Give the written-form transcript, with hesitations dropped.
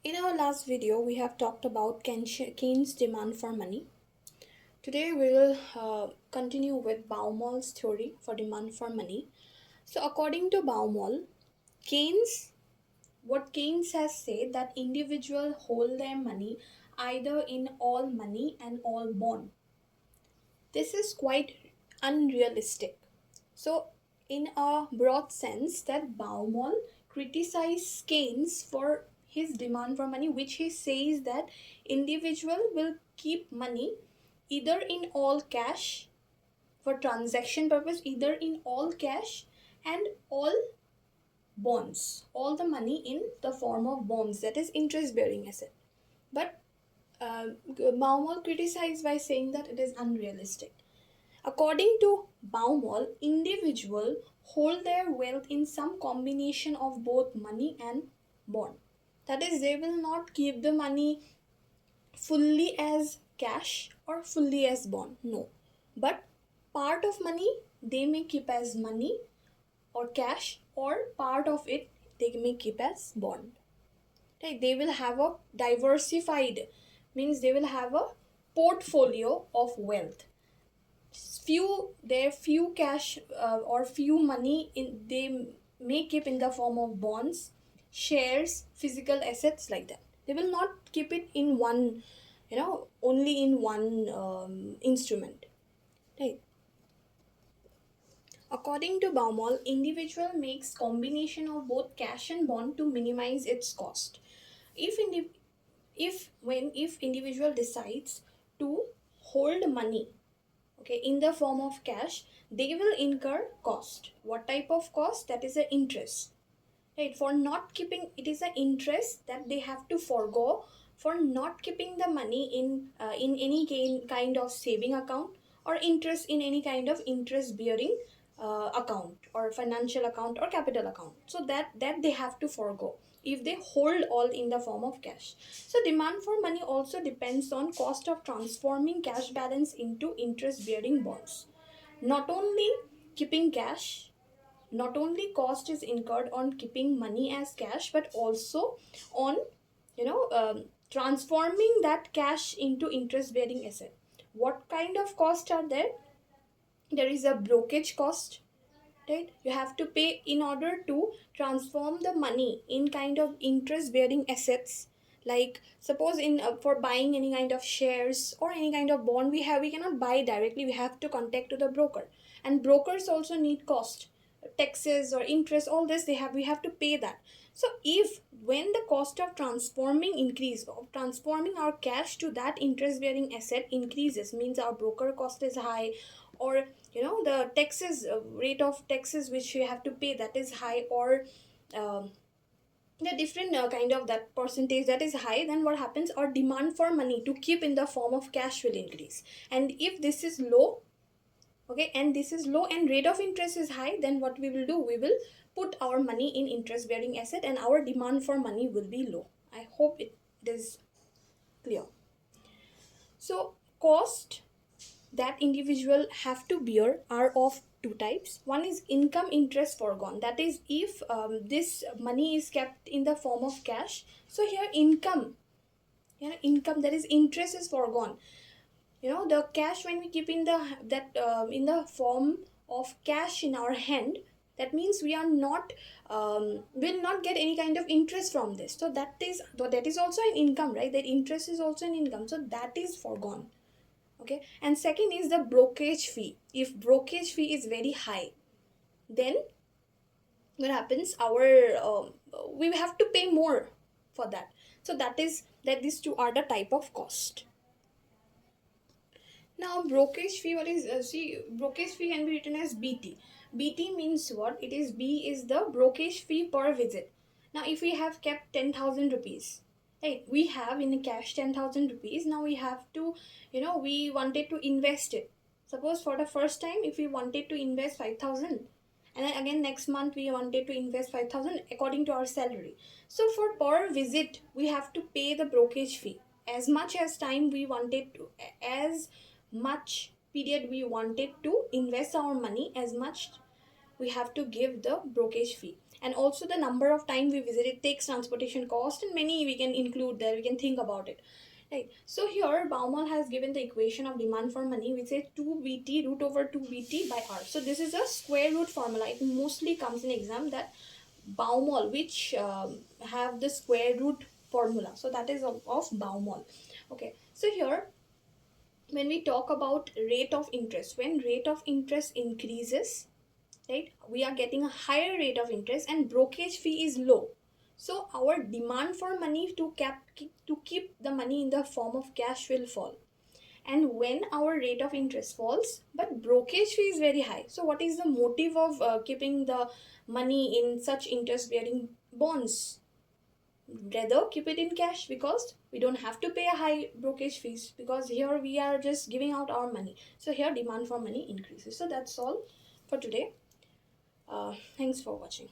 In our last video, we have talked about Keynes' demand for money. Today, we will continue with Baumol's theory for demand for money. So, according to Baumol, Keynes, what Keynes has said that individuals hold their money either in all money and all bond. This is quite unrealistic. So, in a broad sense, that Baumol criticized Keynes for his demand for money, which he says that individual will keep money either in all cash for transaction purpose, either in all cash and all bonds, all the money in the form of bonds, that is interest bearing asset. But Baumol criticized by saying that it is unrealistic. According to Baumol, individuals hold their wealth in some combination of both money and bond. That is, they will not keep the money fully as cash or fully as bond. No. But part of money they may keep as money or cash, or part of it they may keep as bond. Right? They will have a diversified, means they will have a portfolio of wealth. Few cash or few money in they may keep in the form of bonds, shares, physical assets, like that. They will not keep it in one, only in one instrument, right? According to Baumol, individual makes combination of both cash and bond to minimize its cost. If individual decides to hold money, okay, in the form of cash, they will incur cost. What type of cost? That is the interest, right? For not keeping, it is the interest that they have to forego for not keeping the money in any kind of saving account, or interest in any kind of interest bearing account, or financial account, or capital account. So that they have to forego if they hold all in the form of cash. So demand for money also depends on cost of transforming cash balance into interest bearing bonds. Not only keeping cash, not only cost is incurred on keeping money as cash, but also on transforming that cash into interest bearing asset. What kind of costs are there? There is a brokerage cost, right? You have to pay in order to transform the money in kind of interest bearing assets. Like suppose in for buying any kind of shares or any kind of bond, we cannot buy directly, we have to contact to the broker, and brokers also need cost, taxes or interest, all this we have to pay that. So if when the cost of transforming our cash to that interest bearing asset increases, means our broker cost is high, or the taxes, rate of taxes which we have to pay, that is high, or um, the different kind of that percentage that is high, then what happens, our demand for money to keep in the form of cash will increase. And if this is low, okay, and this is low and rate of interest is high, then what we will do, we will put our money in interest bearing asset and our demand for money will be low. I hope it is clear. So cost that individual have to bear are of two types. One is income interest foregone, that is if this money is kept in the form of cash, so here income, that is interest, is foregone. The cash, when we keep in the form of cash in our hand, that means we are not will not get any kind of interest from this. So that is also an income, right? That interest is also an income, so that is foregone. Okay, and second is the brokerage fee. If brokerage fee is very high, then what happens, we have to pay more for that. So that these two are the type of cost. Now brokerage fee, what is brokerage fee can be written as BT. BT means what? It is B is the brokerage fee per visit. Now if we have kept 10,000 rupees, right, we have in cash 10,000 rupees. Now we have to, we wanted to invest it. Suppose for the first time, if we wanted to invest 5,000, and then again next month we wanted to invest 5,000 according to our salary. So for per visit, we have to pay the brokerage fee. As much as time we wanted to, as much period we wanted to invest our money, as much we have to give the brokerage fee. And also the number of time we visit, it takes transportation cost, and many we can include there, we can think about it, right? So here Baumol has given the equation of demand for money, which is 2 VT root over 2 VT by R. So this is a square root formula. It mostly comes in exam, that Baumol, which have the square root formula. So that is of Baumol. Okay, so here when we talk about rate of interest, when rate of interest increases, right, we are getting a higher rate of interest and brokerage fee is low. So our demand for money to keep the money in the form of cash will fall. And when our rate of interest falls but brokerage fee is very high, so what is the motive of keeping the money in such interest bearing bonds? Rather keep it in cash, because we don't have to pay a high brokerage fees, because here we are just giving out our money. So here demand for money increases. So that's all for today. Thanks for watching.